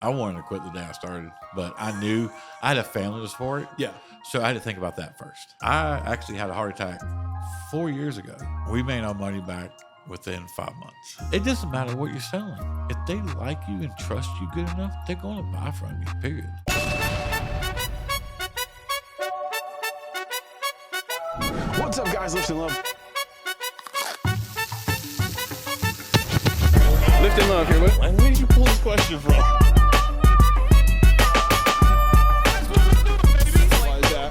I wanted to quit the day I started, but I knew I had a family to support. Yeah. So I had to think about that first. I actually had a heart attack 4 years ago. We made our money back within 5 months. It doesn't matter what you're selling. If they like you and trust you good enough, they're going to buy from you, period. What's up, guys? Lift and Love. Lift and Love here. Where did you pull this question from? Why is that?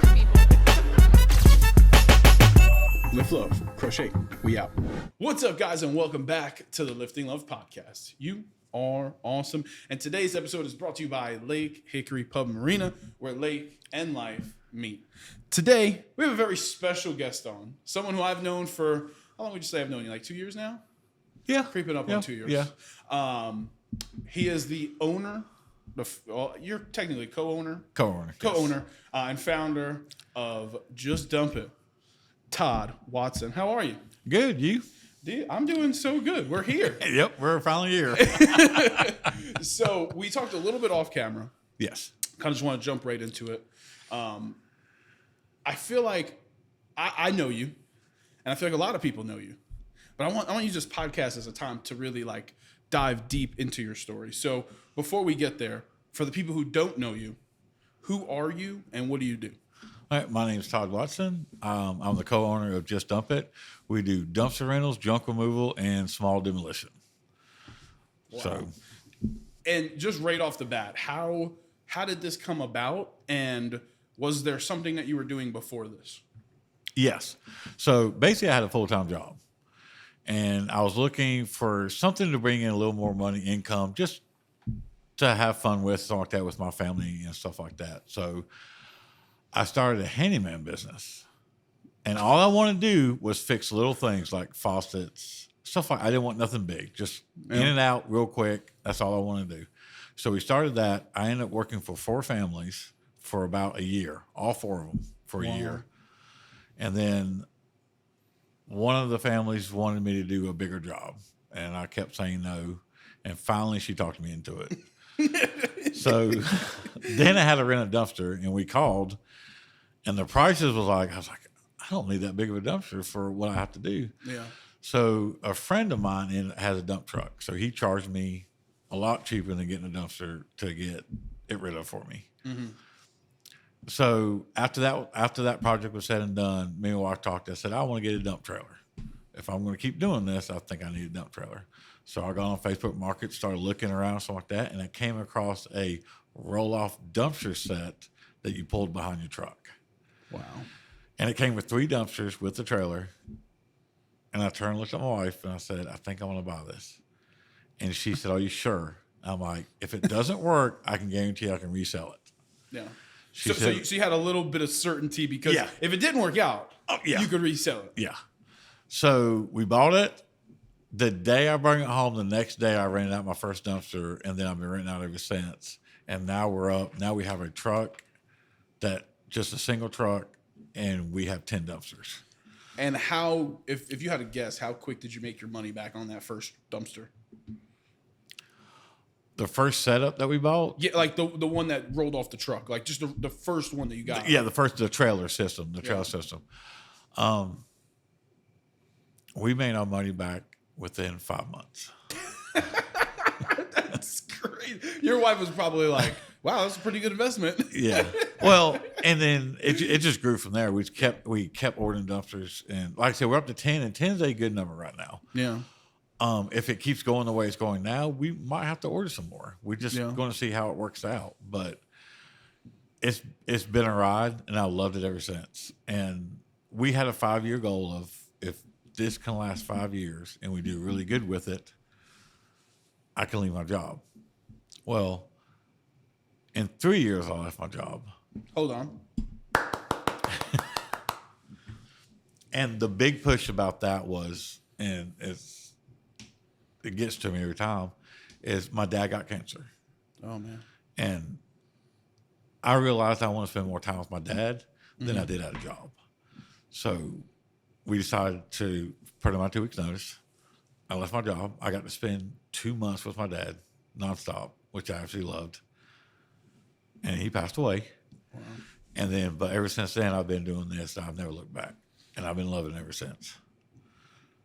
Lift Love. Crochet. We out. What's up, guys, and welcome back to the Lifting Love podcast. You are awesome. And today's episode is brought to you by Lake Hickory Pub and Marina, where lake and life meet. Today, we have a very special guest on. Someone who I've known for, how long would you say I've known you? Like 2 years now? Yeah. Creeping up on 2 years. Yeah. He is the owner, you're technically co-owner. Co-owner. And founder of Just Dump It, Todd Watson. How are you? Good. You? Dude, I'm doing so good. We're here. Yep. We're finally here. So we talked a little bit off camera. Yes. Kind of just want to jump right into it. I feel like I know you, and I feel like a lot of people know you. But I want to use this podcast as a time to really like dive deep into your story. So before we get there, for the people who don't know you, who are you and what do you do? All right, my name is Todd Watson. I'm the co-owner of Just Dump It. We do dumpster rentals, junk removal, and small demolition. Wow. So, and just right off the bat, how did this come about? And was there something that you were doing before this? yes. So basically, I had a full-time job, and I was looking for something to bring in a little more money, income, just to have fun with, something like that, with my family and stuff like that. So I started a handyman business, and all I wanted to do was fix little things like faucets, stuff like. I didn't want nothing big, just in and out real quick. That's all I wanted to do. So we started that. I ended up working for 4 families for about a year, all 4 of them for a year. And then one of the families wanted me to do a bigger job, and I kept saying no. And finally, she talked me into it. So then I had to rent a dumpster, and we called, and the prices was like, I was like, I don't need that big of a dumpster for what I have to do. Yeah. So a friend of mine has a dump truck, so he charged me a lot cheaper than getting a dumpster to get it rid of for me. Mm-hmm. So after that project was said and done, me and my wife talked. I said, I want to get a dump trailer. If I'm going to keep doing this, I think I need a dump trailer. So I got on Facebook Market, started looking around, something like that, and I came across a roll-off dumpster set that you pulled behind your truck. Wow. And it came with 3 dumpsters with the trailer. And I turned and looked at my wife, and I said, I think I want to buy this. And she said, are you sure? I'm like, if it doesn't work, I can guarantee I can resell it. Yeah. She So said, you had a little bit of certainty because Yeah. if it didn't work out, yeah. you could resell it. yeah. So we bought it. The day I brought it home, the next day I rented out my first dumpster, and then I've been renting out ever since. And now we're up. Now we have a truck, just a single truck, and we have 10 dumpsters. And how, if you had to guess, how quick did you make your money back on that first dumpster? The first setup that we bought? Yeah, like the one that rolled off the truck, like just the first one that you got. Yeah, the trailer system, trailer system. We made our money back within 5 months. That's great. Your wife was probably like, wow, that's a pretty good investment. Yeah. Well, and then it just grew from there. We kept ordering dumpsters, and like I said, we're up to 10, and 10 is a good number right now. Yeah. If it keeps going the way it's going now, we might have to order some more. We're just going to see how it works out. But it's been a ride, and I loved it ever since. And we had a 5-year goal of, if this can last 5 years and we do really good with it, I can leave my job. Well, in 3 years, I left my job. Hold on. And the big push about that was, and it gets to me every time, is my dad got cancer. Oh, man. And I realized I want to spend more time with my dad than I did at a job. So we decided to put in my 2 weeks notice. I left my job. I got to spend 2 months with my dad nonstop. which I absolutely loved. And he passed away. Wow. And then, but ever since then, I've been doing this. I've never looked back, and I've been loving it ever since.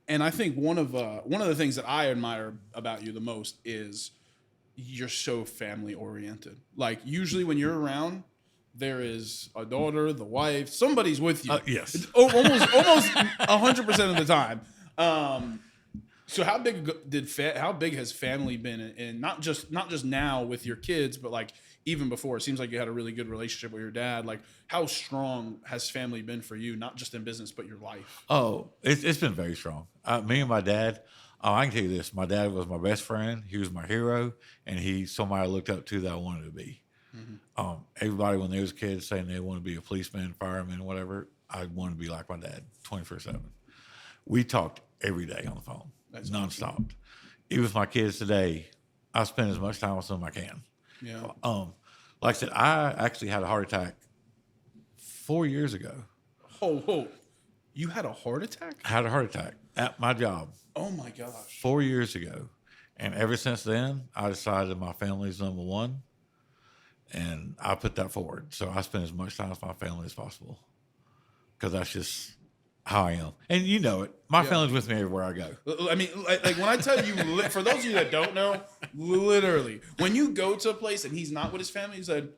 And I think one of the things that I admire about you the most is you're so family oriented. Like usually when you're around, there is a daughter, the wife, somebody's with you. Yes. It's almost 100% of the time. So how big has family been, and not just now with your kids, but like even before? It seems like you had a really good relationship with your dad. Like how strong has family been for you, not just in business but your life? Oh, it's been very strong. Me and my dad. I can tell you this: my dad was my best friend. He was my hero, and he's somebody I looked up to that I wanted to be. Mm-hmm. Everybody when they was kids saying they want to be a policeman, fireman, whatever, I wanted to be like my dad, 24/7. We talked every day on the phone. That's nonstop. Awesome. Even with my kids today, I spend as much time with them as I can. Yeah. Like I said, I actually had a heart attack 4 years ago. Oh, you had a heart attack? I had a heart attack at my job. Oh my gosh. 4 years ago. And ever since then, I decided my family's number one. And I put that forward. So I spend as much time with my family as possible. Because that's just how I am. And you know it. My family's with me everywhere I go. I mean, like when I tell you, for those of you that don't know, literally, when you go to a place and he's not with his family, he said,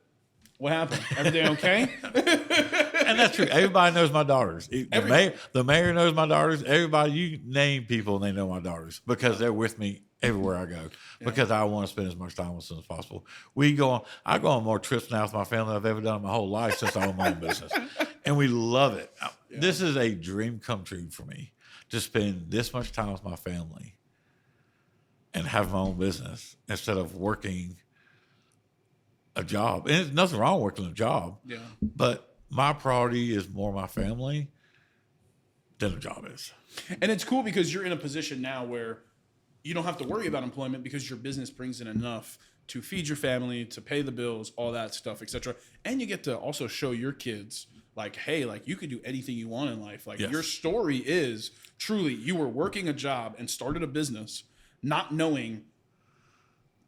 what happened? Everything okay? And that's true. Everybody knows my daughters. The mayor knows my daughters. Everybody, you name people and they know my daughters because they're with me everywhere I go because I want to spend as much time with them as possible. I go on more trips now with my family than I've ever done in my whole life since I own my own business. And we love it. Yeah. This is a dream come true for me to spend this much time with my family and have my own business instead of working a job. And there's nothing wrong with working a job. Yeah. But my priority is more my family than a job is. And it's cool because you're in a position now where you don't have to worry about employment because your business brings in enough to feed your family, to pay the bills, all that stuff, etc. And you get to also show your kids like, hey, like you could do anything you want in life. Like your story is truly you were working a job and started a business not knowing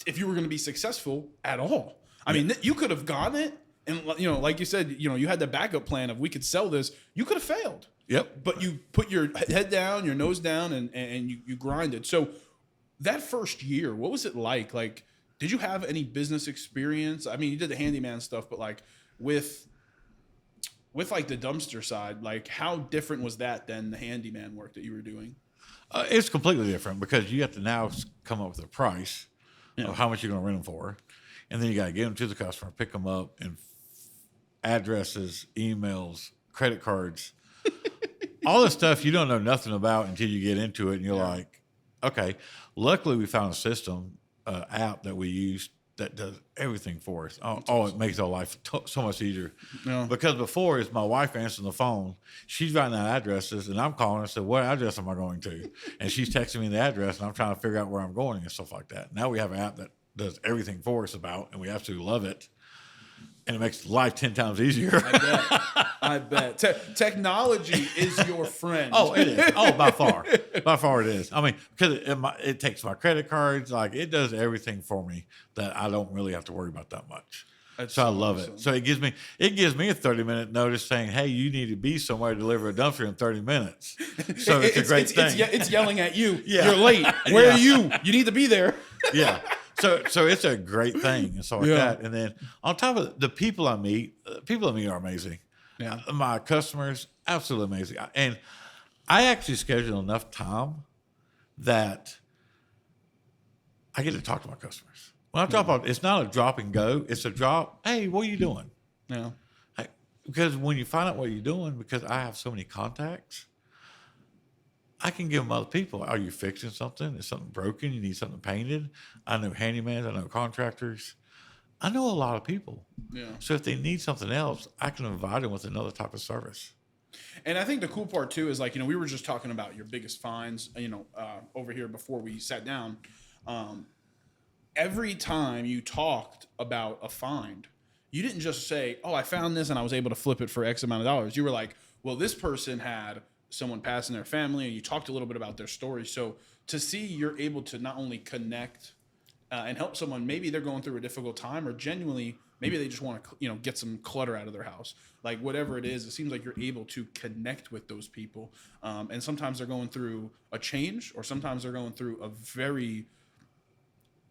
if you were going to be successful at all. I mean, you could have gotten it. And, you know, like you said, you know, you had the backup plan of we could sell this. You could have failed. Yep. But you put your head down, your nose down, and you grinded. So that first year, what was it like? Like, did you have any business experience? I mean, you did the handyman stuff, but like with like the dumpster side, like how different was that than the handyman work that you were doing? It's completely different because you have to now come up with a price of how much you're going to rent them for. And then you got to get them to the customer, pick them up, and addresses, emails, credit cards, all this stuff you don't know nothing about until you get into it. And you're like, okay. Luckily, we found a system, app that we use that does everything for us. It makes our life so much easier. Yeah. Because before, it's my wife answering the phone. She's writing out addresses, and I'm calling her and said, what address am I going to? And she's texting me the address, and I'm trying to figure out where I'm going and stuff like that. Now we have an app that does everything for us and we absolutely love it. And it makes life 10 times easier. I bet. Technology is your friend. Oh, it is. Oh, by far. By far it is. I mean, because it takes my credit cards. Like, it does everything for me that I don't really have to worry about that much. So I love it. So it gives me a 30-minute notice saying, hey, you need to be somewhere to deliver a dumpster in 30 minutes. So it's a great thing. It's yelling at you. You're late. Where are you? You need to be there. Yeah. So it's a great thing and stuff like that. And then on top of the people I meet are amazing. Yeah. My customers, absolutely amazing. And I actually schedule enough time that I get to talk to my customers. When I drop off, it's not a drop and go. It's a drop. Hey, what are you doing? Yeah. Because when you find out what you're doing, because I have so many contacts, I can give them other people. Are you fixing something? Is something broken? You need something painted? I know handymans. I know contractors. I know a lot of people. Yeah. So if they need something else, I can invite them with another type of service. And I think the cool part too is like, you know, we were just talking about your biggest finds, you know, over here before we sat down. Every time you talked about a find, you didn't just say, oh, I found this and I was able to flip it for X amount of dollars. You were like, well, this person had someone pass in their family, and you talked a little bit about their story. So to see you're able to not only connect and help someone. Maybe they're going through a difficult time, or genuinely, maybe they just want to, get some clutter out of their house. Like whatever it is, it seems like you're able to connect with those people. And sometimes they're going through a change, or sometimes they're going through a very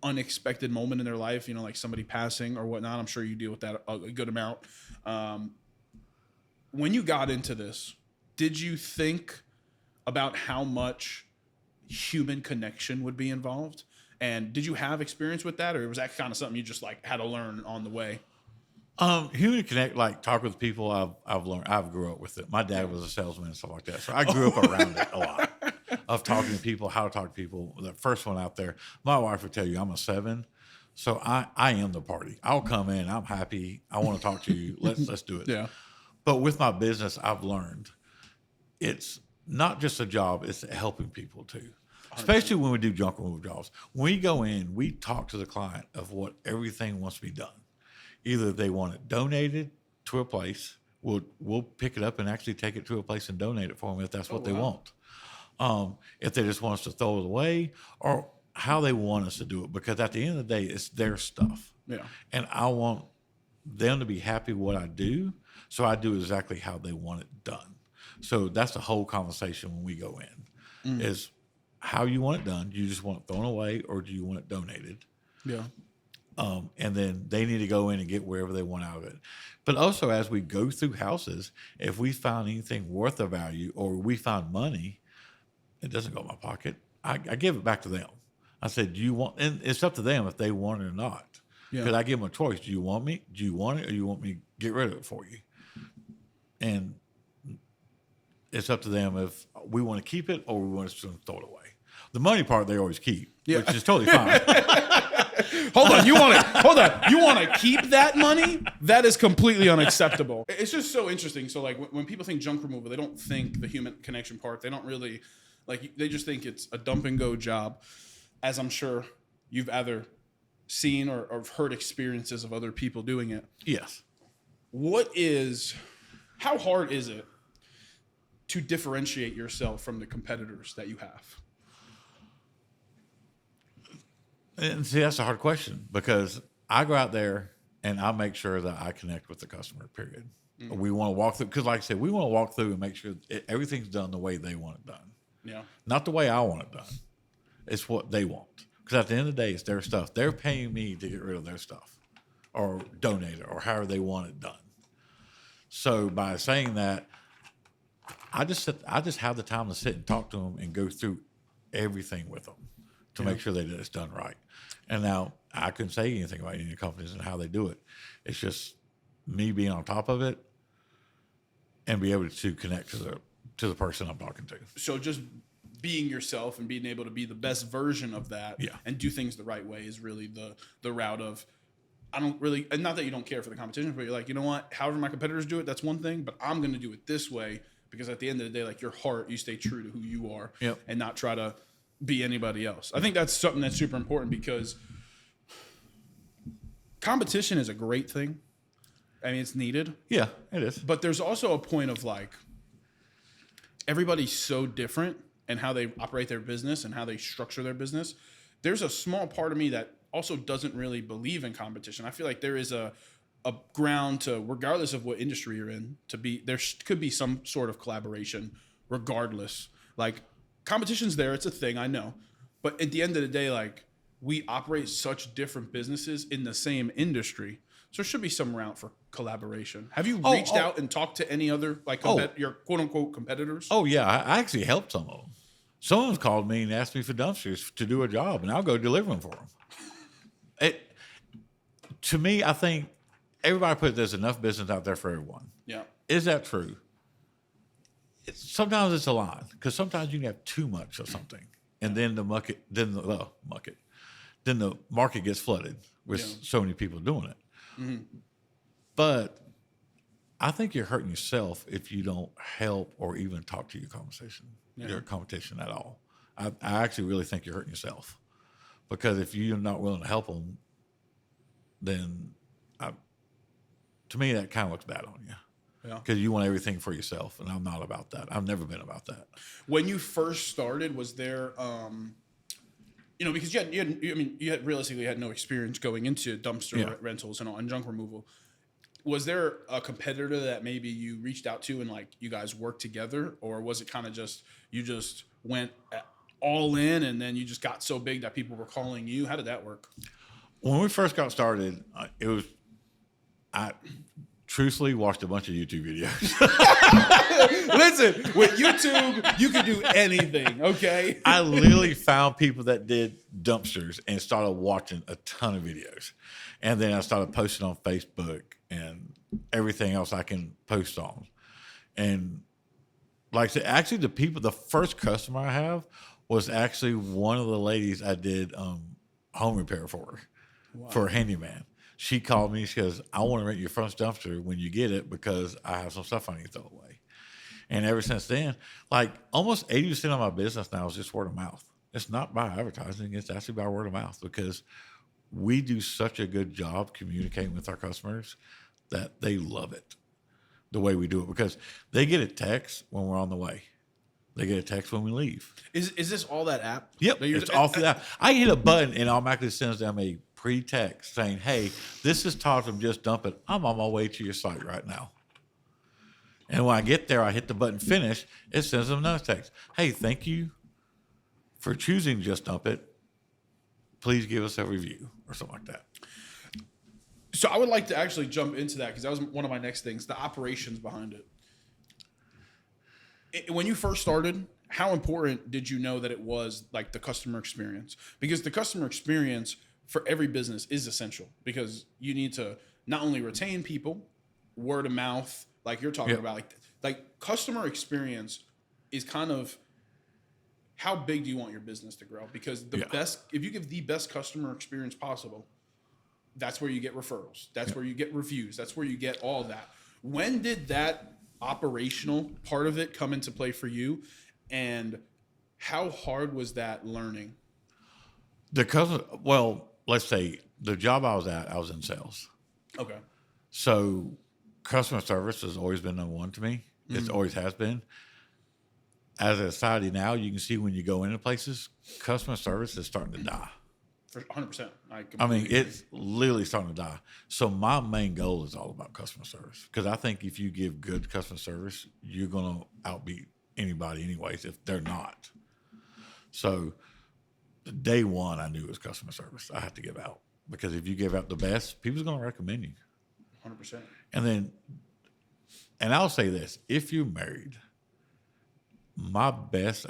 unexpected moment in their life, like somebody passing or whatnot. I'm sure you deal with that a good amount. When you got into this, did you think about how much human connection would be involved? And did you have experience with that, or was that kind of something you just like had to learn on the way? Human connect, like talk with people. I've learned. I've grew up with it. My dad was a salesman and stuff like that, so I grew up around it a lot of talking to people, how to talk to people. The first one out there, my wife would tell you I'm a 7, so I am the party. I'll come in. I'm happy. I want to talk to you. Let's do it. Yeah. But with my business, I've learned it's not just a job; it's helping people too. Especially when we do junk removal jobs. When we go in, we talk to the client of what everything wants to be done. Either they want it donated to a place, we'll pick it up and actually take it to a place and donate it for them if that's what they want. If they just want us to throw it away, or how they want us to do it, because at the end of the day, it's their stuff. Yeah. And I want them to be happy with what I do, so I do exactly how they want it done. So that's the whole conversation when we go in, is how you want it done. Do you just want it thrown away, or do you want it donated? Yeah. And then they need to go in and get wherever they want out of it. But also, as we go through houses, if we found anything worth of value, or we found money, it doesn't go in my pocket. I give it back to them. I said, do you want, and it's up to them if they want it or not. Because I give them a choice. Do you want me? Do you want it, or do you want me to get rid of it for you? And it's up to them if we want to keep it, or we want to throw it away. The money part they always keep, which is totally fine. Hold on. You want to keep that money? That is completely unacceptable. It's just so interesting. So like when people think junk removal, they don't think the human connection part. They don't really they just think it's a dump and go job, as I'm sure you've either seen or heard experiences of other people doing it. Yes. How hard is it to differentiate yourself from the competitors that you have? And see, that's a hard question, because I go out there and I make sure that I connect with the customer, period. Mm-hmm. We want to walk through, because like I said, we want to walk through and make sure everything's done the way they want it done. Yeah. Not the way I want it done. It's what they want. Because at the end of the day, it's their stuff. They're paying me to get rid of their stuff or donate it or however they want it done. So by saying that, I just have the time to sit and talk to them and go through everything with them to make sure that it's done right. And now I couldn't say anything about any companies and how they do it. It's just me being on top of it and be able to connect to the person I'm talking to. So just being yourself and being able to be the best version of that and do things the right way is really the route of, I don't really, and not that you don't care for the competition, but you're like, you know what, however my competitors do it, that's one thing, but I'm going to do it this way, because at the end of the day, like your heart, you stay true to who you are and not try to be anybody else. I think that's something that's super important, because competition is a great thing. I mean, it's needed. Yeah, it is. But there's also a point of like, everybody's so different in how they operate their business and how they structure their business. There's a small part of me that also doesn't really believe in competition. I feel like there is a ground to, regardless of what industry you're in, there could be some sort of collaboration regardless. Like, competition's there, it's a thing, I know. But at the end of the day, like, we operate such different businesses in the same industry. So there should be some route for collaboration. Have you reached out and talked to any other, like, your quote-unquote competitors? Oh, yeah. I actually helped some of them. Some of them called me and asked me for dumpsters to do a job, and I'll go deliver them for them. To me, I think everybody put there's enough business out there for everyone. Yeah. Is that true? Sometimes it's a lie, because sometimes you can have too much of something, and then the market gets flooded with so many people doing it. Mm-hmm. But I think you're hurting yourself if you don't help or even talk to your competition at all. I actually really think you're hurting yourself, because if you're not willing to help them, then to me that kind of looks bad on you. Because you want everything for yourself, and I'm not about that. I've never been about that. When you first started, was there Because you had realistically had no experience going into dumpster rentals and all, and junk removal. Was there a competitor that maybe you reached out to and like you guys worked together, or was it kind of just you just went all in and then you just got so big that people were calling you? How did that work? When we first got started, I truthfully watched a bunch of YouTube videos. Listen, with YouTube, you can do anything, okay? I literally found people that did dumpsters and started watching a ton of videos. And then I started posting on Facebook and everything else I can post on. And like I said, actually the first customer I have was actually one of the ladies I did home repair for a handyman. She called me. She goes, I want to rent your front dumpster when you get it because I have some stuff I need to throw away. And ever since then, like almost 80% of my business now is just word of mouth. It's not by advertising. It's actually by word of mouth because we do such a good job communicating with our customers that they love it the way we do it because they get a text when we're on the way. They get a text when we leave. Is this all that app? Yep, it's all through that. I hit a button and automatically sends them a pre-text saying, hey, this is Todd from Just Dump It. I'm on my way to your site right now. And when I get there, I hit the button finish. It sends them another text. Hey, thank you for choosing Just Dump It. Please give us a review or something like that. So I would like to actually jump into that because that was one of my next things, the operations behind it. When you first started, how important did you know that it was like the customer experience? Because the customer experience for every business is essential because you need to not only retain people, word of mouth, like you're talking about, like customer experience is kind of how big do you want your business to grow? Because if you give the best customer experience possible, that's where you get referrals. That's where you get reviews. That's where you get all that. When did that operational part of it come into play for you? And how hard was that learning? Let's say the job I was at, I was in sales. Okay. So customer service has always been number one to me. It always has been. As a society now, you can see when you go into places, customer service is starting to die. For 100%. It's literally starting to die. So my main goal is all about customer service because I think if you give good customer service, you're going to outbeat anybody anyways if they're not. So day one, I knew it was customer service. I had to give out because if you give out the best, people's going to recommend you. 100%. And I'll say this, if you're married, my best,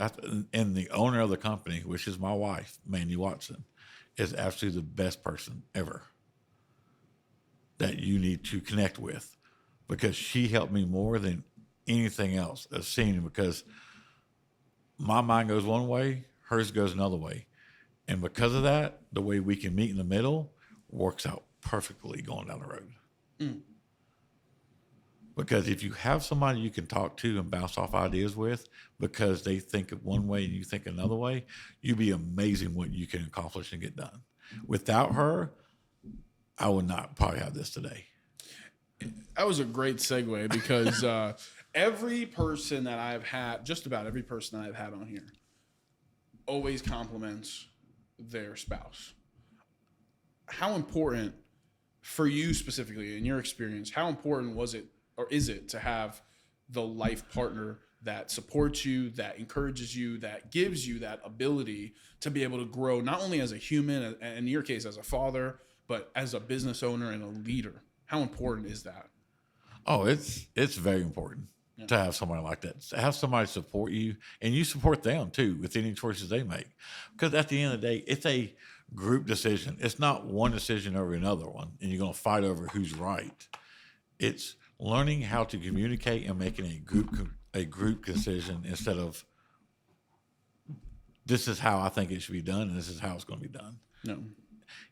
and the owner of the company, which is my wife, Mandy Watson, is absolutely the best person ever that you need to connect with because she helped me more than anything else I've seen because my mind goes one way, hers goes another way. And because of that, the way we can meet in the middle works out perfectly going down the road. Because if you have somebody you can talk to and bounce off ideas with because they think of one way and you think another way, you'd be amazing what you can accomplish and get done. Without her, I would not probably have this today. That was a great segue because every person that I've had, just about every person that I've had on here, always compliments their spouse. How important for you specifically in your experience, how important was it or is it to have the life partner that supports you, that encourages you, that gives you that ability to be able to grow not only as a human, and in your case as a father, but as a business owner and a leader? How important is that? Oh, it's very important to have somebody like that. To have somebody support you and you support them too with any choices they make. Because at the end of the day, it's a group decision. It's not one decision over another one and you're going to fight over who's right. It's learning how to communicate and making a group decision instead of this is how I think it should be done and this is how it's going to be done. No.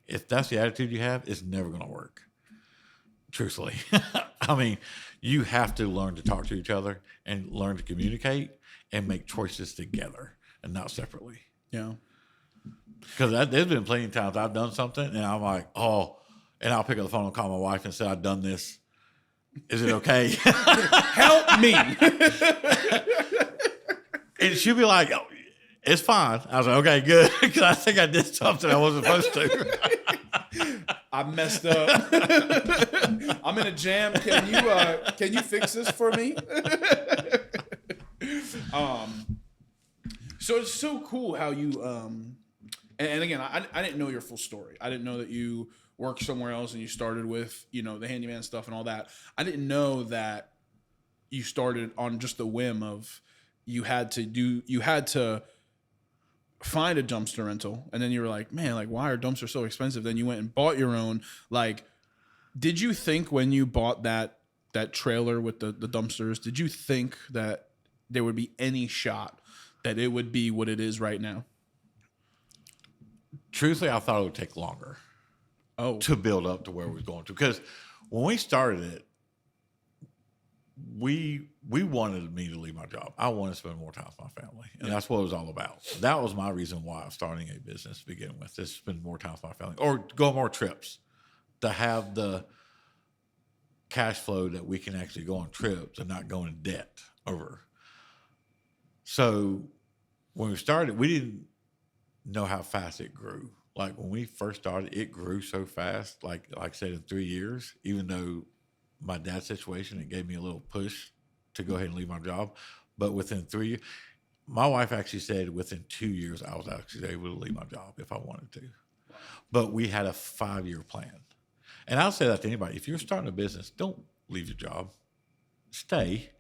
If that's the attitude you have, it's never going to work. Truthfully. You have to learn to talk to each other and learn to communicate and make choices together and not separately. Yeah. Because there's been plenty of times I've done something and I'm like, and I'll pick up the phone and call my wife and say, I've done this. Is it okay? Help me. And she'll be like, It's fine. I was like, okay, good. Because I think I did something I wasn't supposed to. I messed up. I'm in a jam. Can you fix this for me? So it's so cool how you and again, I didn't know your full story. I didn't know that you worked somewhere else and you started with, the handyman stuff and all that. I didn't know that you started on just the whim of you had to find a dumpster rental, and then you were like, man, like, why are dumpsters so expensive? Then you went and bought your own. Like, did you think when you bought that trailer with the dumpsters, did you think that there would be any shot that it would be what it is right now? Truthfully, I thought it would take longer to build up to where we're going to. Because when we started it, we wanted me to leave my job. I wanted to spend more time with my family. And that's what it was all about. That was my reason why I was starting a business to begin with, is spend more time with my family or go on more trips, to have the cash flow that we can actually go on trips and not go in debt over. So when we started, we didn't know how fast it grew. Like when we first started, it grew so fast, like I said, in 3 years, even though my dad's situation, it gave me a little push to go ahead and leave my job. But within 3 years, my wife actually said within 2 years, I was actually able to leave my job if I wanted to. But we had a 5-year plan. And I'll say that to anybody. If you're starting a business, don't leave your job. Stay,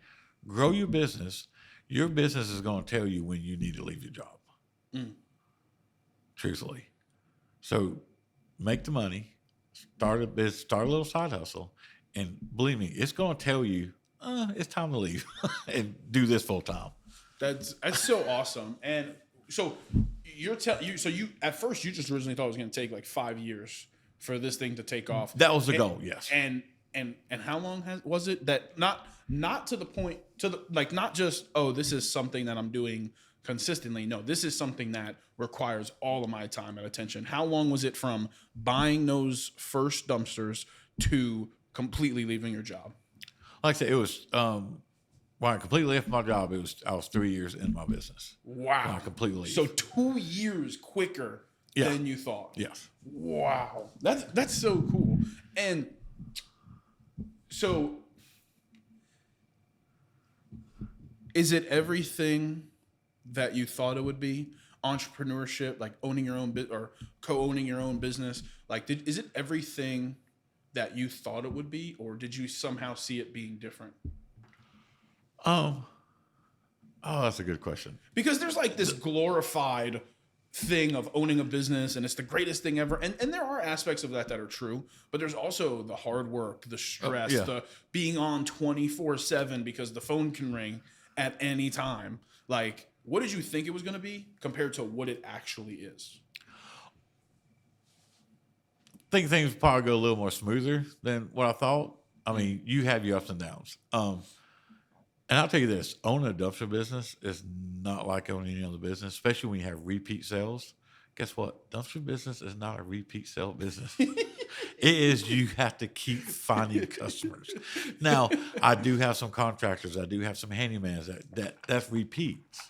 grow your business. Your business is going to tell you when you need to leave your job. Truthfully. So make the money, start a business, start a little side hustle. And believe me, it's going to tell you, it's time to leave and do this full time. That's so awesome. And so you at first you just originally thought it was going to take like 5 years for this thing to take off. That was the goal, yes. And how long was it that not to the point not just, oh, this is something that I'm doing consistently. No, this is something that requires all of my time and attention. How long was it from buying those first dumpsters to completely leaving your job? Like I said, it was when I completely left my job. I was 3 years in my business. Wow! When I completely. So 2 years quicker than you thought. Yes. Wow, that's so cool. And so, is it everything that you thought it would be? Entrepreneurship, like owning your own or co-owning your own business. Like, is it everything that you thought it would be, or did you somehow see it being different? Oh, that's a good question. Because there's like this glorified thing of owning a business and it's the greatest thing ever. And there are aspects of that are true, but there's also the hard work, the stress, the being on 24/7 because the phone can ring at any time. Like, what did you think it was going to be compared to what it actually is? I think things probably go a little more smoother than what I thought. I mean, you have your ups and downs. And I'll tell you this, owning a dumpster business is not like owning any other business, especially when you have repeat sales. Guess what? Dumpster business is not a repeat sale business. It is, you have to keep finding customers. Now, I do have some contractors. I do have some handymans that's repeats.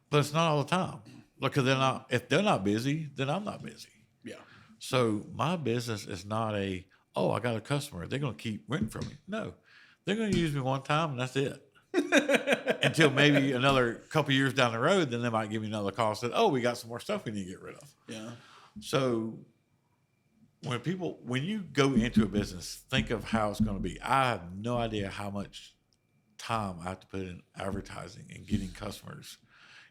But it's not all the time. Look, if they're not busy, then I'm not busy. Yeah. So my business is not I got a customer. They're going to keep renting from me. No. They're going to use me one time, and that's it. Until maybe another couple years down the road, then they might give me another call and say, oh, we got some more stuff we need to get rid of. Yeah. So when you go into a business, think of how it's going to be. I have no idea how much time I have to put in advertising and getting customers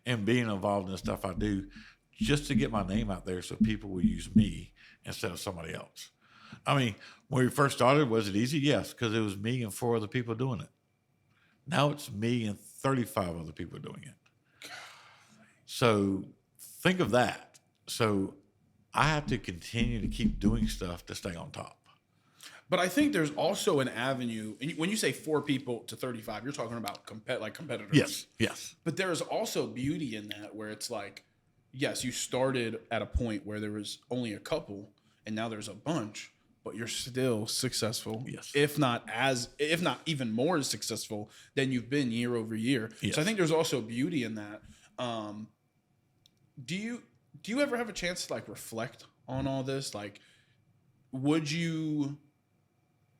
and being involved in the stuff I do just to get my name out there so people will use me instead of somebody else. I mean, when we first started, was it easy? Yes, because it was me and 4 other people doing it. Now it's me and 35 other people doing it. So think of that. So I have to continue to keep doing stuff to stay on top. But I think there's also an avenue. And when you say 4 people to 35, you're talking about competitors. Yes. But there is also beauty in that where it's like, yes, you started at a point where there was only a couple, and now there's a bunch. But you're still successful, yes. if not even more successful than you've been year over year. Yes. So I think there's also beauty in that. Do you ever have a chance to like reflect on all this? Like, would you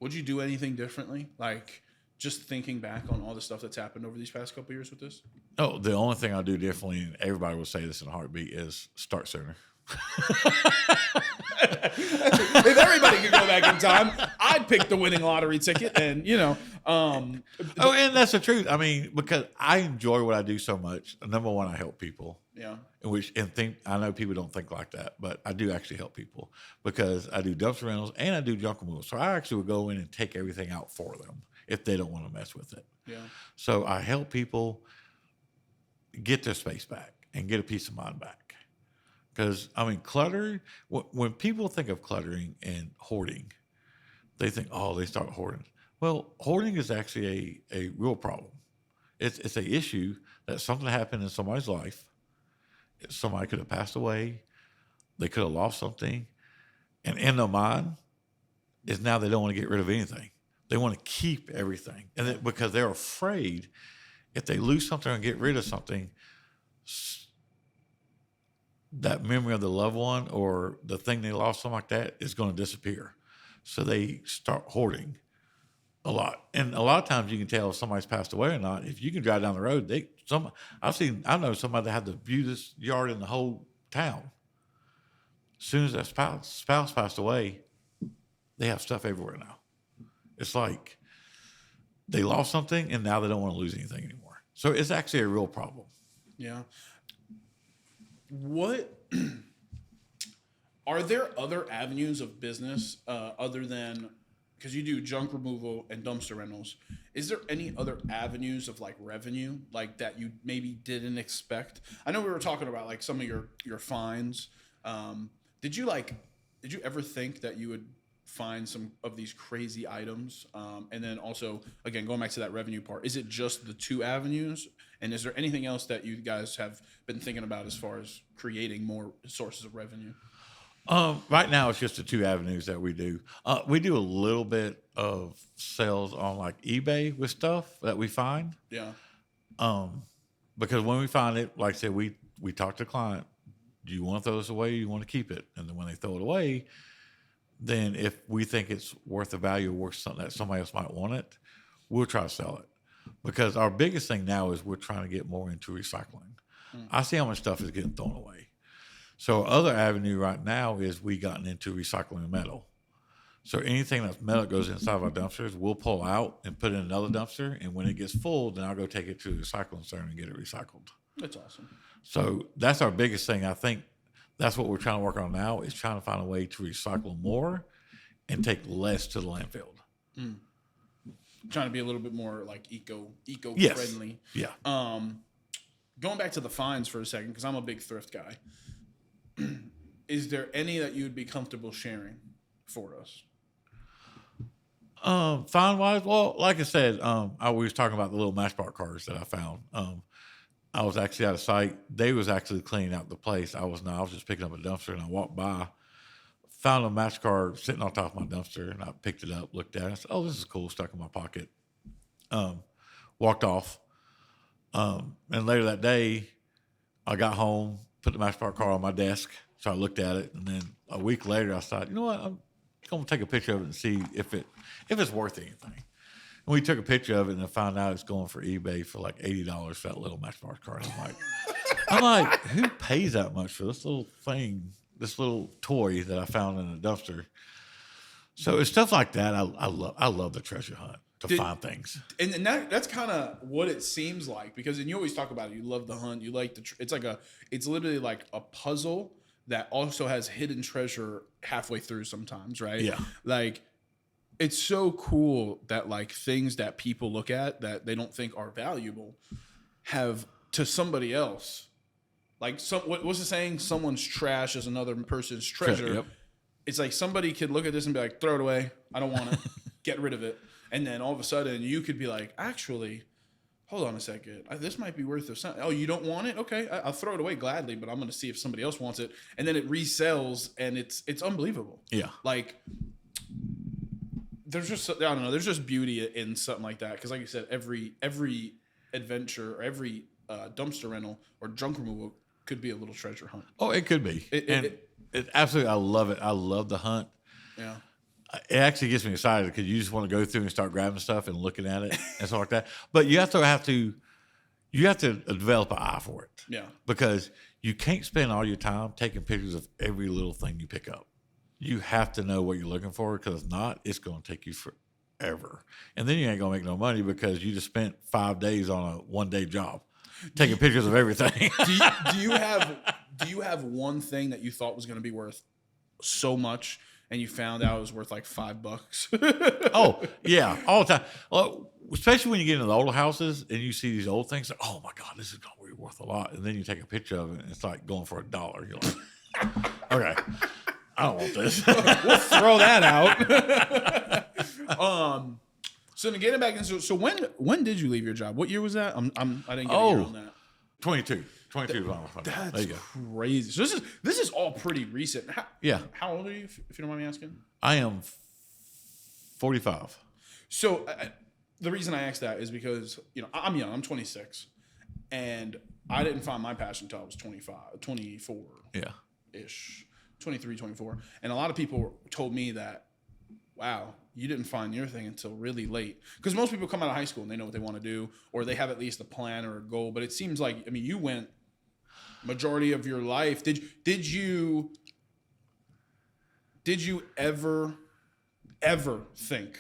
do anything differently? Like, just thinking back on all the stuff that's happened over these past couple of years with this. Oh, the only thing I do differently, and everybody will say this in a heartbeat, is start sooner. If everybody could go back in time, I'd pick the winning lottery ticket, and and that's the truth. I mean, because I enjoy what I do so much. Number one, I help people. Yeah. I know people don't think like that, but I do actually help people because I do dumpster rentals and I do junk removal. So I actually would go in and take everything out for them if they don't want to mess with it. Yeah. So I help people get their space back and get a peace of mind back. Because, I mean, clutter, when people think of cluttering and hoarding, they think, oh, they start hoarding. Well, hoarding is actually a real problem. It's an issue that something happened in somebody's life. Somebody could have passed away. They could have lost something. And in their mind is now they don't want to get rid of anything. They want to keep everything. And because they're afraid if they lose something or get rid of something, that memory of the loved one or the thing they lost, something like that, is going to disappear. So they start hoarding a lot. And a lot of times you can tell if somebody's passed away or not. If you can drive down the road, I know somebody that had the beautiest yard in the whole town. As soon as that spouse passed away, they have stuff everywhere now. It's like they lost something and now they don't want to lose anything anymore. So it's actually a real problem. Yeah. What are there other avenues of business other than, because you do junk removal and dumpster rentals, is there any other avenues of like revenue like that you maybe didn't expect? I know we were talking about like some of your fines. Did you ever think that you would find some of these crazy items? And then also, again, going back to that revenue part, is it just the two avenues? And is there anything else that you guys have been thinking about as far as creating more sources of revenue? Right now, it's just the two avenues that we do. We do a little bit of sales on like eBay with stuff that we find. Yeah. Because when we find it, like I said, we talk to the client. Do you want to throw this away? Or do you want to keep it? And then when they throw it away, then if we think it's worth the value or worth something that somebody else might want it, we'll try to sell it. Because our biggest thing now is we're trying to get more into recycling. I see how much stuff is getting thrown away. So our other avenue right now is we gotten into recycling metal. So anything that's metal that goes inside of our dumpsters, we'll pull out and put in another dumpster. And when it gets full, then I'll go take it to the recycling center and get it recycled. That's awesome. So that's our biggest thing. I think that's what we're trying to work on now, is trying to find a way to recycle more and take less to the landfill. Trying to be a little bit more like eco Yes. friendly. Yeah. Going back to the fines for a second, because I'm a big thrift guy. Is there any that you'd be comfortable sharing for us? Fine wise, well, like I said, I was talking about the little Matchbox cars that I found. I was actually at a site. They was actually cleaning out the place. I was just picking up a dumpster, and I walked by, found a match car sitting on top of my dumpster, and I picked it up, looked at it, and I said, oh, this is cool, stuck in my pocket. Walked off. And later that day, I got home, put the Matchbox car on my desk, so I looked at it, and then a week later, I thought, you know what, I'm going to take a picture of it and see if it's worth anything. And we took a picture of it, and I found out it's going for eBay for like $80 for that little Matchbox car. And I'm like, who pays that much for this little thing, this little toy that I found in a dumpster? So it's stuff like that. I love the treasure hunt to find things. And that's kind of what it seems like, because and you always talk about it. You love the hunt. You like it's literally like a puzzle that also has hidden treasure halfway through sometimes, right? Yeah. Like, it's so cool that like things that people look at that they don't think are valuable have to somebody else. Like what's the saying? Someone's trash is another person's treasure. Yep. It's like somebody could look at this and be like, throw it away. I don't want it. Get rid of it. And then all of a sudden you could be like, actually, hold on a second. This might be worth something. Oh, you don't want it? Okay. I'll throw it away gladly, but I'm going to see if somebody else wants it. And then it resells, and it's unbelievable. Yeah. Like, there's just, I don't know, there's just beauty in something like that. Because like you said, every adventure or every dumpster rental or junk removal could be a little treasure hunt. Oh, it could be. It absolutely, I love it. I love the hunt. Yeah. It actually gets me excited because you just want to go through and start grabbing stuff and looking at it and stuff like that. But you have to develop an eye for it. Yeah. Because you can't spend all your time taking pictures of every little thing you pick up. You have to know what you're looking for, because if not, it's going to take you forever. And then you ain't going to make no money because you just spent 5 days on a 1-day job taking pictures of everything. do you have one thing that you thought was going to be worth so much and you found out it was worth like $5? Oh, yeah, all the time. Well, especially when you get into the older houses and you see these old things, like, oh my God, this is going to be worth a lot. And then you take a picture of it and it's like going for $1. You're like, okay, I don't want this. We'll throw that out. So to get it back into, so when did you leave your job? What year was that? I didn't get a year on that. 22 is when I was funny. That's There you go. crazy. So this is all pretty recent. How old are you, if you don't mind me asking? I am 45. So the reason I asked that is because, I'm young. I'm 26. And I didn't find my passion until I was 24. Yeah. Ish. 23, 24. And a lot of people told me that, wow, you didn't find your thing until really late. Because most people come out of high school and they know what they want to do, or they have at least a plan or a goal. But it seems like, you went majority of your life. Did you ever think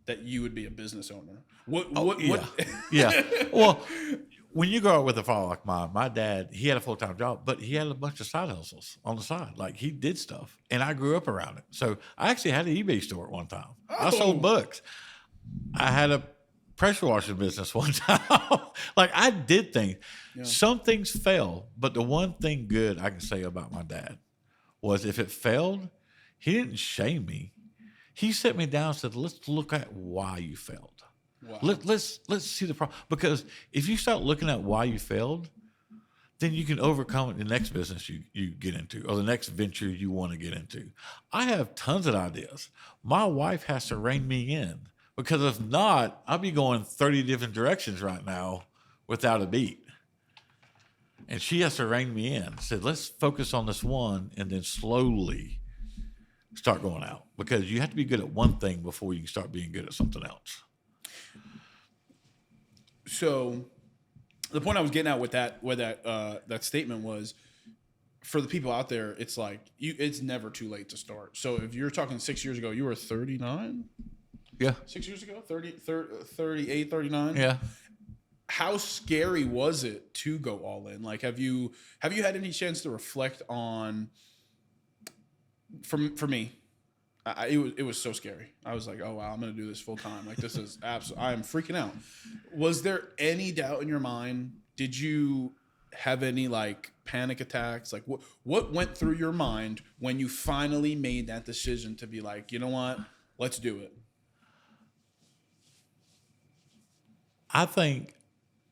that you would be a business owner? What? Yeah. Well, when you grow up with a father like mine, my dad, he had a full-time job, but he had a bunch of side hustles on the side. Like, he did stuff, and I grew up around it. So I actually had an eBay store at one time. I sold books. I had a pressure washing business one time. Like, I did things. Yeah. Some things failed, but the one thing good I can say about my dad was if it failed, he didn't shame me. He sat me down and said, let's look at why you failed. Wow. Let's see the problem. Because if you start looking at why you failed, then you can overcome it in the next business you get into, or the next venture you want to get into. I have tons of ideas. My wife has to rein me in, because if not, I'll be going 30 different directions right now without a beat. And she has to rein me in. Said, let's focus on this one and then slowly start going out, because you have to be good at one thing before you can start being good at something else. So the point I was getting at with that statement was, for the people out there, it's like it's never too late to start. So if you're talking 6 years ago, you were 39? Yeah. 6 years ago? 38, 39? Yeah. How scary was it to go all in? Like, have you had any chance to reflect on, for me, it was so scary. I was like, oh wow, I'm gonna do this full time. Like, this is absolutely, I am freaking out. Was there any doubt in your mind? Did you have any like panic attacks? Like, what went through your mind when you finally made that decision to be like, you know what, let's do it? I think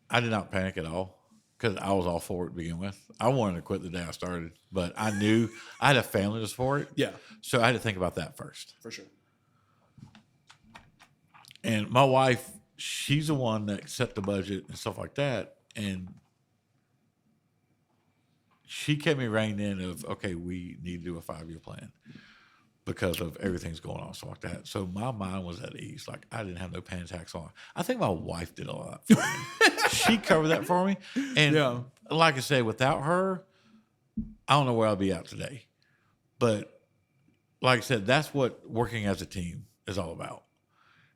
I did not panic at all, because I was all for it to begin with. I wanted to quit the day I started, but I knew I had a family to support. Yeah. So I had to think about that first. For sure. And my wife, she's the one that set the budget and stuff like that. And she kept me reined in of, okay, we need to do a 5-year plan because of everything's going on, stuff like that. So my mind was at ease. Like, I didn't have no panic attacks on. I think my wife did all that for me. She covered that for me. And like I said, without her, I don't know where I'll be at today. But like I said, that's what working as a team is all about.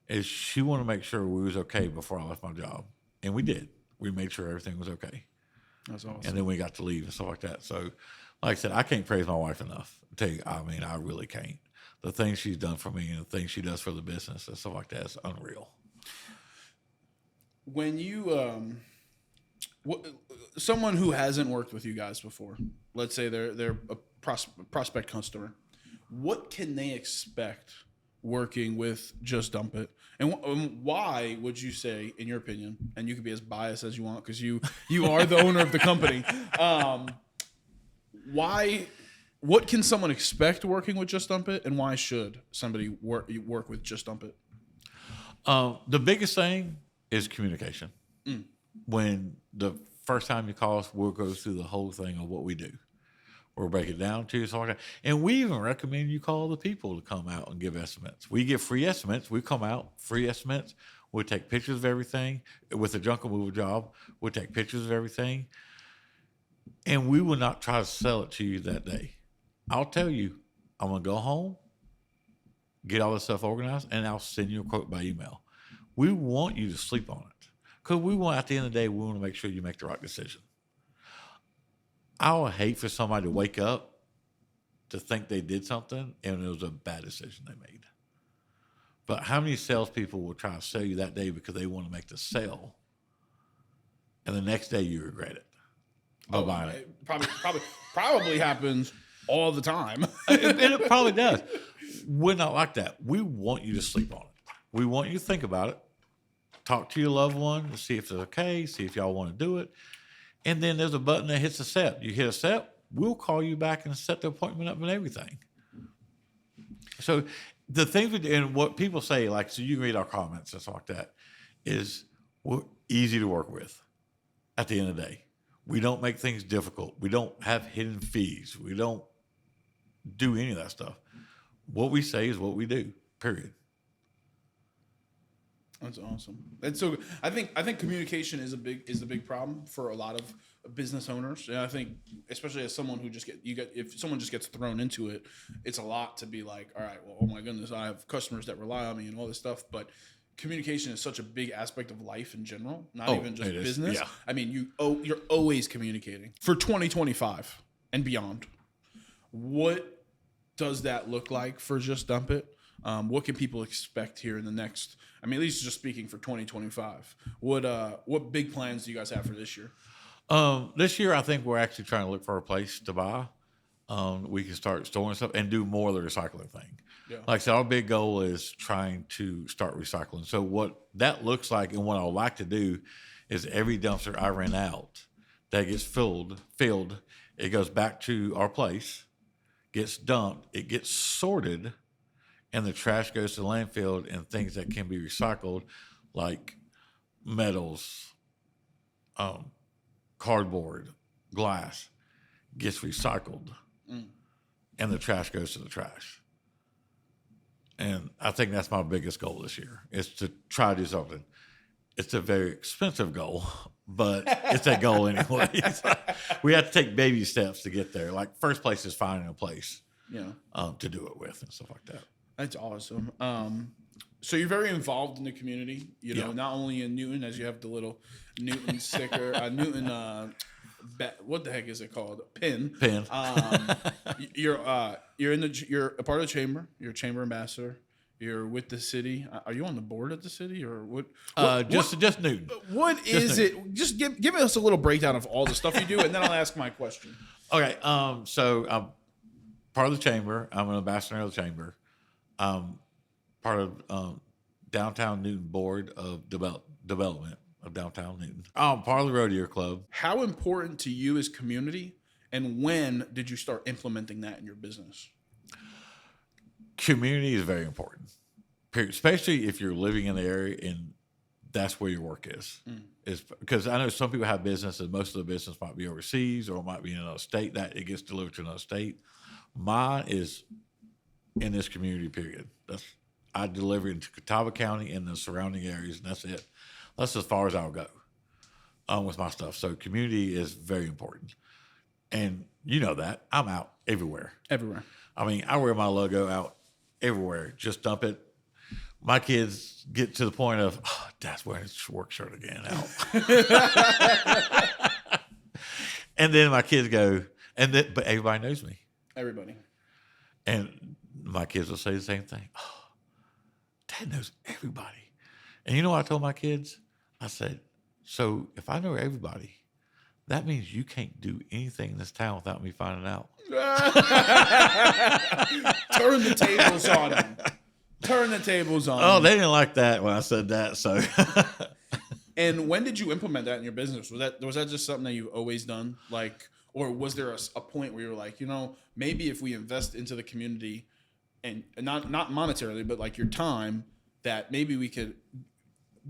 Is she wanted to make sure we was okay before I left my job. And we did. We made sure everything was okay. That's awesome. And then we got to leave and stuff like that. So, like I said, I can't praise my wife enough. I really can't. The things she's done for me and the things she does for the business and stuff like that is unreal. When you, someone who hasn't worked with you guys before, let's say they're a prospect customer, what can they expect working with Just Dump It? And why would you say, in your opinion, and you can be as biased as you want because you are the owner of the company, what can someone expect working with Just Dump It, and why should somebody work with Just Dump It? The biggest thing is communication. When the first time you call us, we'll go through the whole thing of what we do. We'll break it down to you. So like, and we even recommend you call the people to come out and give estimates. We give free estimates. We come out, free estimates. We'll take pictures of everything. With a junk removal job, we'll take pictures of everything. And we will not try to sell it to you that day. I'll tell you, I'm going to go home, get all this stuff organized, and I'll send you a quote by email. We want you to sleep on it. Because we want, at the end of the day, we want to make sure you make the right decision. I would hate for somebody to wake up to think they did something and it was a bad decision they made. But how many salespeople will try to sell you that day because they want to make the sale, and the next day you regret it by buying it? Probably happens all the time. And it probably does. We're not like that. We want you to sleep on it. We want you to think about it, talk to your loved one to see if it's okay, see if y'all want to do it. And then there's a button that hits accept. You hit accept, we'll call you back and set the appointment up and everything. So the things we do, and what people say, like, so you can read our comments and stuff like that, is we're easy to work with at the end of the day. We don't make things difficult. We don't have hidden fees. We don't do any of that stuff. What we say is what we do, period. That's awesome. That's so good. I think communication is a big problem for a lot of business owners. And I think especially as someone who if someone just gets thrown into it, it's a lot to be like, all right, well, oh my goodness, I have customers that rely on me and all this stuff. But communication is such a big aspect of life in general, not even just business. Yeah. I mean, you're always communicating. For 2025 and beyond, what does that look like for Just Dump It? What can people expect here in the next? I mean, at least just speaking for 2025. What big plans do you guys have for this year? This year, I think we're actually trying to look for a place to buy. We can start storing stuff and do more of the recycling thing. Yeah. Like I said, our big goal is trying to start recycling. So what that looks like and what I would like to do is every dumpster I rent out that gets filled, it goes back to our place, gets dumped, it gets sorted, and the trash goes to the landfill, and things that can be recycled, like metals, cardboard, glass, gets recycled, and the trash goes to the trash. And I think that's my biggest goal this year, is to try to do something. It's a very expensive goal, but it's a goal anyway. We have to take baby steps to get there. Like, first place is finding a place to do it with and stuff like that. That's awesome. So you're very involved in the community, not only in Newton, as you have the little Newton sticker, what the heck is it called? Pin. You're a part of the chamber. You're a chamber ambassador. You're with the city. Are you on the board at the city or what? Just Newton. What is it? Just give us a little breakdown of all the stuff you do, and then I'll ask my question. Okay. So I'm part of the chamber. I'm an ambassador of the chamber. Part of Downtown Newton Board of Development of Downtown Newton. I'm part of the Rodeo Club. How important to you is community, and when did you start implementing that in your business? Community is very important, period. Especially if you're living in the area and that's where your work is. Is because I know some people have business and most of the business might be overseas or might be in another state, that it gets delivered to another state. Mine is in this community, period. I deliver into Catawba County and the surrounding areas, and that's it. That's as far as I'll go with my stuff. So community is very important. And you know that. I'm out everywhere. Everywhere. I mean, I wear my logo out everywhere. Just dump it. My kids get to the point of, Dad's wearing his work shirt again. Out. And then my kids go, but everybody knows me. Everybody. And my kids will say the same thing. Dad knows everybody. And you know what I told my kids? I said, so if I know everybody, that means you can't do anything in this town without me finding out. Turn the tables on them. Turn the tables on them. They didn't like that when I said that. So. And when did you implement that in your business? Was that just something that you've always done? Like, or was there a point where you were like, maybe if we invest into the community and not monetarily, but like your time, that maybe we could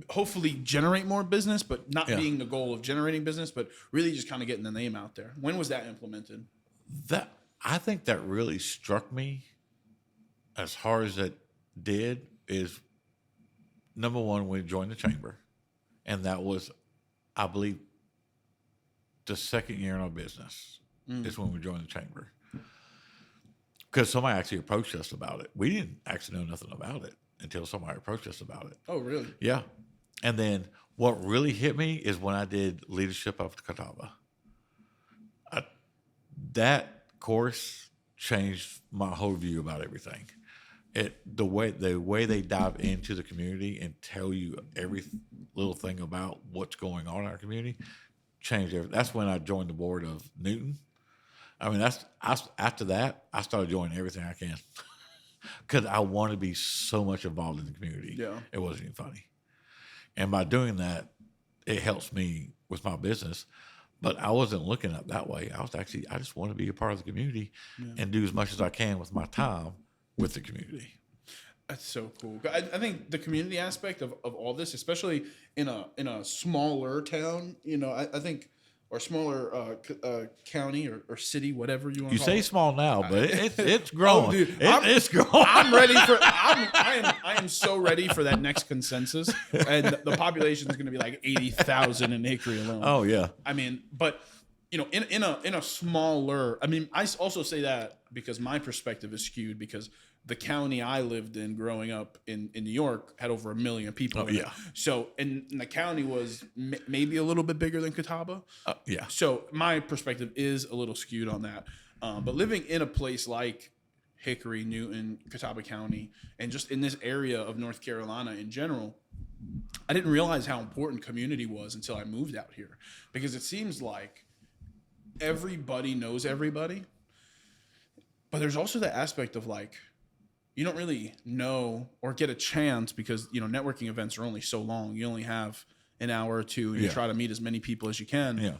hopefully generate more business, but not Yeah. being the goal of generating business, but really just kind of getting the name out there. When was that implemented? I think that really struck me as hard as it did is number one, we joined the chamber. And that was, I believe, the second year in our business is when we joined the chamber. Because somebody actually approached us about it. We didn't actually know nothing about it until somebody approached us about it. Oh, really? Yeah. And then what really hit me is when I did Leadership of Catawba. That course changed my whole view about everything. The way they dive into the community and tell you every little thing about what's going on in our community changed everything. That's when I joined the board of Newton. I mean, after that, I started joining everything I can because I want to be so much involved in the community. Yeah. It wasn't even funny. And by doing that, it helps me with my business. But I wasn't looking at it that way. I just want to be a part of the community and do as much as I can with my time with the community. That's so cool. I think the community aspect of all this, especially in a smaller town, I think, or smaller county or city, whatever you want to You call say it. small now, but it's growing. Oh, dude, It's growing. I'm ready for. I am so ready for that next consensus, and the population is going to be like 80,000 in Hickory alone. Oh yeah. I mean, but in a smaller. I mean, I also say that because my perspective is skewed because the county I lived in growing up in New York had over 1 million people. Oh, in it. yeah. So, and the county was maybe a little bit bigger than Catawba. Yeah. So my perspective is a little skewed on that. But living in a place like Hickory, Newton, Catawba County, and just in this area of North Carolina in general, I didn't realize how important community was until I moved out here. Because it seems like everybody knows everybody. But there's also the aspect of like, you don't really know or get a chance because, networking events are only so long. You only have an hour or two and you try to meet as many people as you can. Yeah.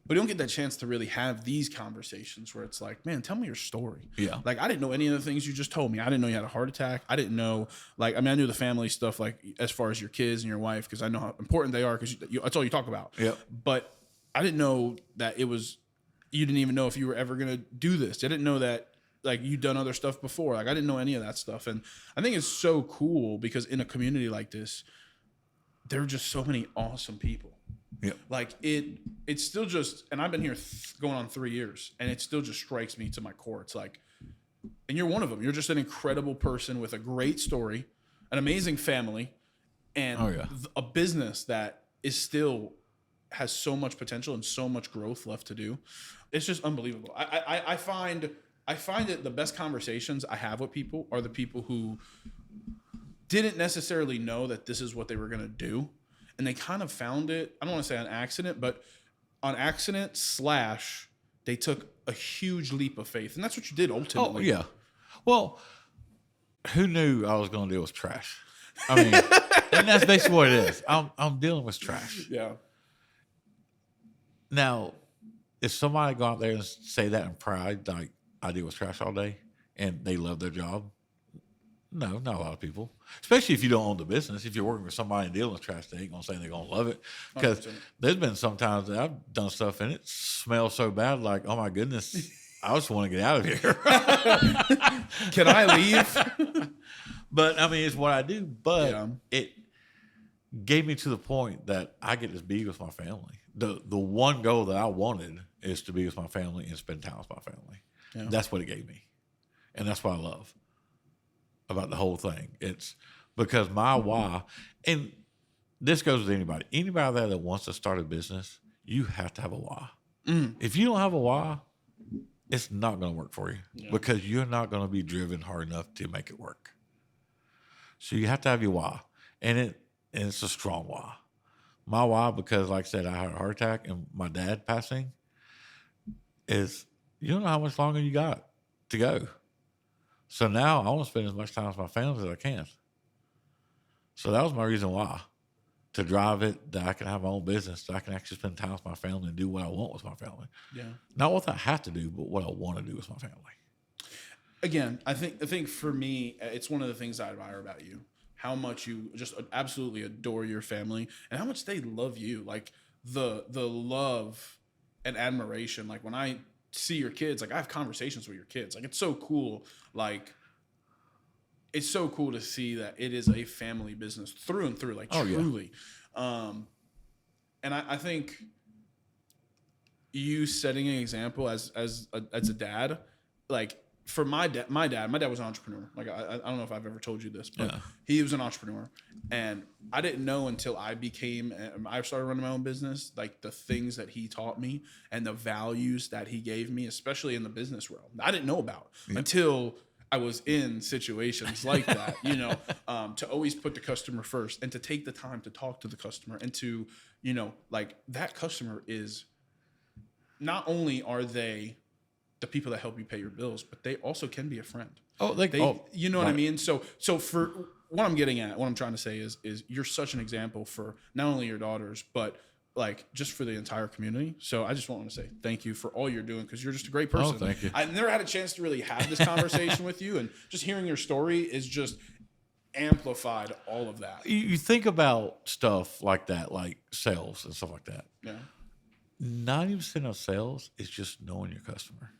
But you don't get that chance to really have these conversations where it's like, man, tell me your story. Yeah. Like, I didn't know any of the things you just told me. I didn't know you had a heart attack. I didn't know, I knew the family stuff, like as far as your kids and your wife, because I know how important they are because that's all you talk about. Yeah. But I didn't know that you didn't even know if you were ever going to do this. I didn't know that, you'd done other stuff before. I didn't know any of that stuff. And I think it's so cool because in a community like this, there are just so many awesome people. Yeah. It's still just, and I've been here going on 3 years, and it still just strikes me to my core. It's like, and you're one of them. You're just an incredible person with a great story, an amazing family, and a business that is still has so much potential and so much growth left to do. It's just unbelievable. I find that the best conversations I have with people are the people who didn't necessarily know that this is what they were going to do. And they kind of found it, I don't want to say on accident, but on accident / they took a huge leap of faith. And that's what you did ultimately. Oh, yeah. Well, who knew I was going to deal with trash? I mean, and that's basically what it is. I'm dealing with trash. Yeah. Now, if somebody go out there and say that in pride, like I deal with trash all day, and they love their job, no, not a lot of people. Especially if you don't own the business. If you're working with somebody and dealing with trash, they ain't gonna say they're gonna love it. Because 100%. there's been some times that I've done stuff and it smells so bad, like, oh my goodness, I just want to get out of here. Can I leave? But I mean, it's what I do. But Yeah. it gave me to the point that I get to be with my family. The one goal that I wanted is to be with my family and spend time with my family. Yeah. That's what it gave me. And that's what I love about the whole thing. It's because my why, and this goes with anybody. Anybody there that wants to start a business, you have to have a why. If you don't have a why, it's not going to work for you because you're not going to be driven hard enough to make it work. So you have to have your why, and it's a strong why. My why, because like I said, I had a heart attack and my dad passing, is you don't know how much longer you got to go. So now I want to spend as much time with my family as I can. So that was my reason why, to drive it, that I can have my own business, that I can actually spend time with my family and do what I want with my family. Yeah. Not what I have to do, but what I want to do with my family. Again, I think for me, it's one of the things I admire about you. how much you just absolutely adore your family and how much they love you. Like the love and admiration. Like when I see your kids, like I have conversations with your kids. Like it's so cool. Like it's so cool to see that it is a family business through and through, like truly. Yeah. And I think you setting an example as a dad, like for my dad was an entrepreneur. Like I don't know if I've ever told you this, but he was an entrepreneur, and I didn't know until I started running my own business, like the things that he taught me and the values that he gave me, especially in the business realm, I didn't know about until I was in situations like that, to always put the customer first and to take the time to talk to the customer and to, like that customer is not only are they the people that help you pay your bills, but they also can be a friend. You know what I mean? So for what I'm getting at, what I'm trying to say is you're such an example for not only your daughters, but like just for the entire community. So I just want to say thank you for all you're doing because you're just a great person. Oh, thank you. I've never had a chance to really have this conversation with you, and just hearing your story is just amplified all of that. You think about stuff like that, like sales and stuff like that. Yeah. 90% of sales is just knowing your customer.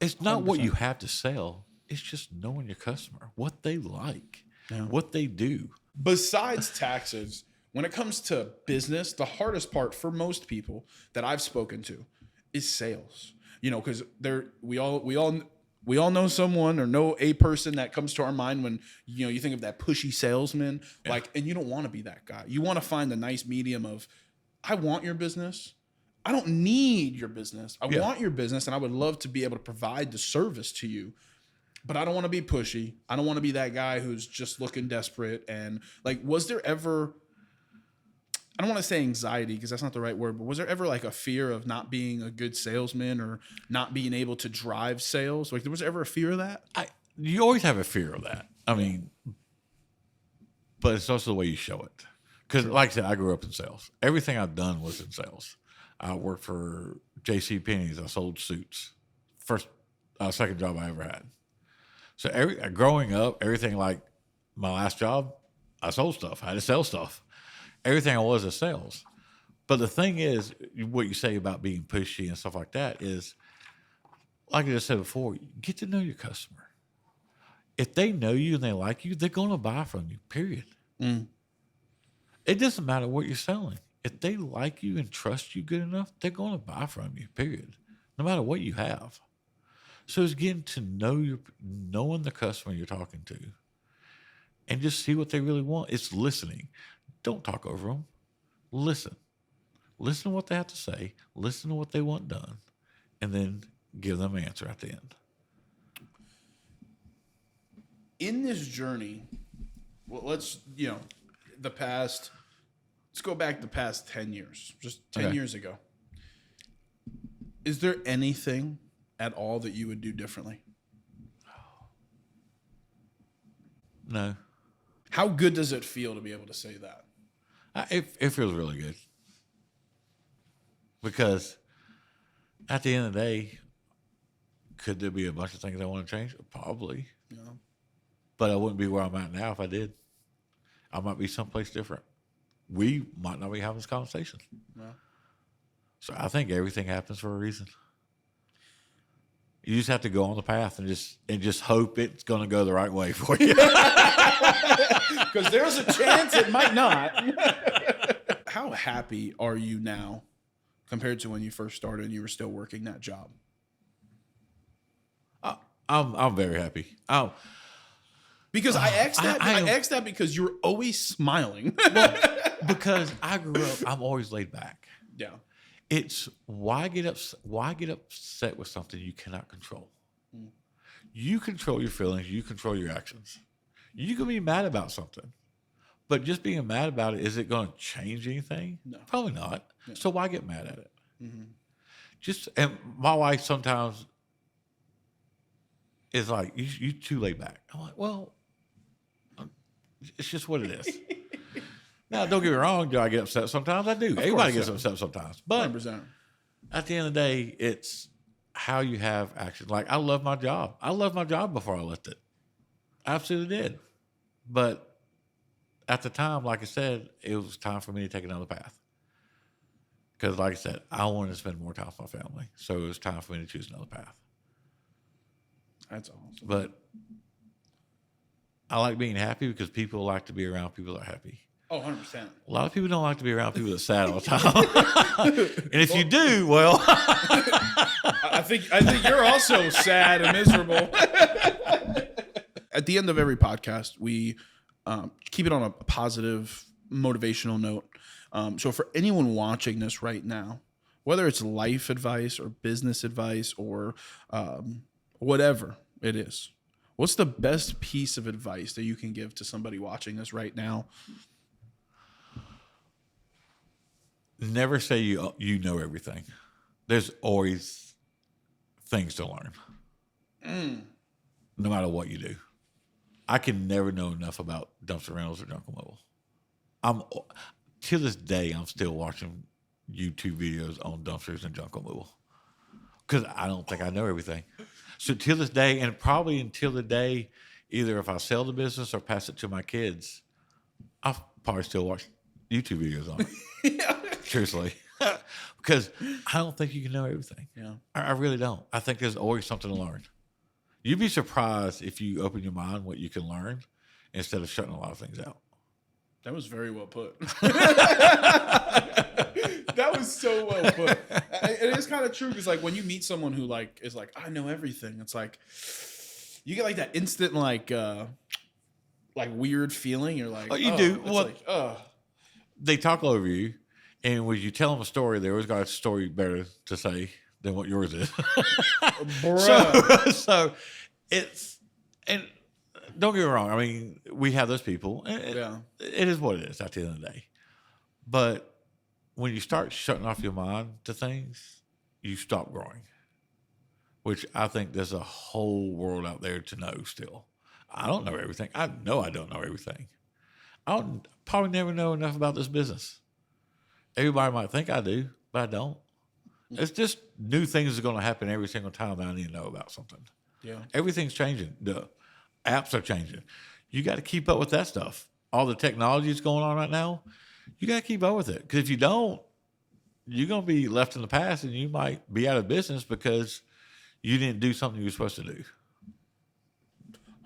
It's not 100%. What you have to sell. It's just knowing your customer, what they like, what they do. Besides taxes, when it comes to business, the hardest part for most people that I've spoken to is sales. Because we all know someone or know a person that comes to our mind when you think of that pushy salesman, and you don't want to be that guy. You want to find the nice medium of, I want your business. I don't need your business. I want your business, and I would love to be able to provide the service to you. But I don't want to be pushy. I don't want to be that guy who's just looking desperate. And like, was there ever, I don't want to say anxiety because that's not the right word, but was there ever like a fear of not being a good salesman or not being able to drive sales? Like, was there ever a fear of that? You always have a fear of that. I mean, but it's also the way you show it. Because like I said, I grew up in sales. Everything I've done was in sales. I worked for J.C. Penney's. I sold suits. Second job I ever had. So growing up, everything like my last job, I sold stuff. I had to sell stuff. Everything I was sales. But the thing is, what you say about being pushy and stuff like that is, like I just said before, get to know your customer. If they know you and they like you, they're going to buy from you, period. It doesn't matter what you're selling. If they like you and trust you good enough, they're going to buy from you, period. No matter what you have. So it's getting to knowing the customer you're talking to and just see what they really want. It's listening. Don't talk over them. Listen. Listen to what they have to say. Listen to what they want done. And then give them an answer at the end. In this journey, well, let's go back the past 10 years, just 10 years ago. Is there anything at all that you would do differently? No. How good does it feel to be able to say that? It feels really good. Because at the end of the day, could there be a bunch of things I want to change? Probably. Yeah. But I wouldn't be where I'm at now if I did. I might be someplace different. We might not be having this conversation. Yeah. So I think everything happens for a reason. You just have to go on the path and just hope it's going to go the right way for you. Because there's a chance it might not. How happy are you now compared to when you first started and you were still working that job? I'm very happy. Because I asked that. I asked that because you're always smiling. Well, because I grew up, I'm always laid back. Yeah. It's why get upset with something you cannot control. You control your feelings. You control your actions. You can be mad about something, but just being mad about it, is it going to change anything? No. Probably not. Yeah. So why get mad at it? Mm-hmm. And my wife sometimes is like, you too laid back. I'm like, well, it's just what it is. Now, don't get me wrong. Do I get upset sometimes? I do. Everybody gets upset sometimes. But 100%. At the end of the day, it's how you have action. Like, I love my job. I loved my job before I left it. I absolutely did. But at the time, like I said, it was time for me to take another path. Because, like I said, I wanted to spend more time with my family. So it was time for me to choose another path. That's awesome. But I like being happy because people like to be around people that are happy. Oh, 100%. A lot of people don't like to be around people that are sad all the time. And if you do, well, I think you're also sad and miserable. At the end of every podcast, we keep it on a positive, motivational note. So for anyone watching this right now, whether it's life advice or business advice or whatever it is, what's the best piece of advice that you can give to somebody watching this right now? never say you know everything. There's always things to learn, no matter what you do. I can never know enough about dumpster rentals or junk removal. To this day, I'm still watching YouTube videos on dumpsters and junk removal because I don't think I know everything. So till this day, and probably until the day, either if I sell the business or pass it to my kids, I'll probably still watch YouTube videos on it. Seriously. Because I don't think you can know everything. Yeah. I really don't. I think there's always something to learn. You'd be surprised if you open your mind what you can learn instead of shutting a lot of things out. That was very well put. That was so well put. It is kind of true because, like, when you meet someone who is like, I know everything. It's like you get like that instant like weird feeling. You're like, oh, you do. It's Well, like, they talk over you, and when you tell them a story, they always got a story better to say than what yours is. bruh. So it's, and don't get me wrong. I mean, we have those people. Yeah. It is what it is at the end of the day. But when you start shutting off your mind to things, you stop growing, which I think there's a whole world out there to know still. I don't know everything. I know I don't know everything. I'll probably never know enough about this business. Everybody might think I do, but I don't. It's just new things are going to happen every single time that I need to know about something. Yeah. Everything's changing. The apps are changing. You got to keep up with that stuff. All the technology that's going on right now, you got to keep up with it. Because if you don't, you're going to be left in the past and you might be out of business because you didn't do something you were supposed to do.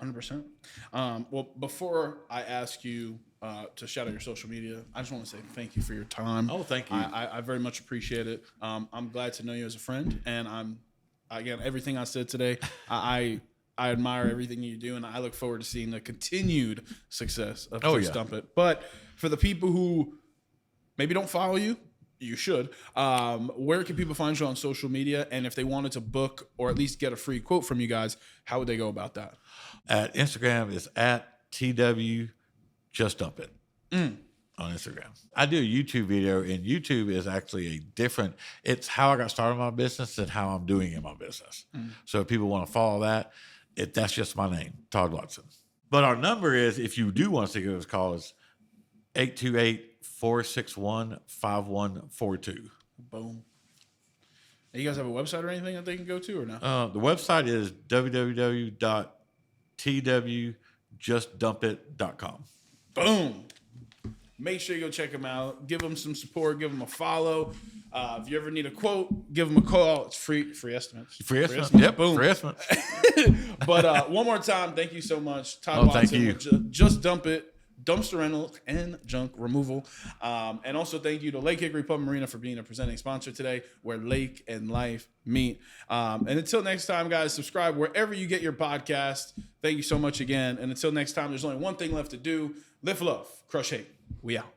100%. Well, before I ask you to shout out your social media, I just want to say thank you for your time. Oh, thank you. I very much appreciate it. I'm glad to know you as a friend, and again, everything I said today, I admire everything you do, and I look forward to seeing the continued success of Just Dump It. But for the people who maybe don't follow you, you should. Where can people find you on social media? And if they wanted to book or at least get a free quote from you guys, how would they go about that? At Instagram is at TW Just Dump It on Instagram. I do a YouTube video, and YouTube is actually it's how I got started in my business and how I'm doing in my business. So if people want to follow that, that's just my name, Todd Watson. But our number is, if you do want us to give us a call, is 828-461-5142. Boom. Now, you guys have a website or anything that they can go to or no? The website is www.twjustdumpit.com. Boom. Make sure you go check them out. Give them some support. Give them a follow. If you ever need a quote, give them a call. It's free estimates. Free estimates. Yep. Boom. Free estimates. But one more time, thank you so much, Todd Watson. Thank you. Just Dump It. Dumpster rental and junk removal. And also thank you to Lake Hickory Pub and Marina for being a presenting sponsor today, where lake and life meet. And until next time, guys, subscribe wherever you get your podcast. Thank you so much again. And until next time, there's only one thing left to do. Lift love, crush hate. We out.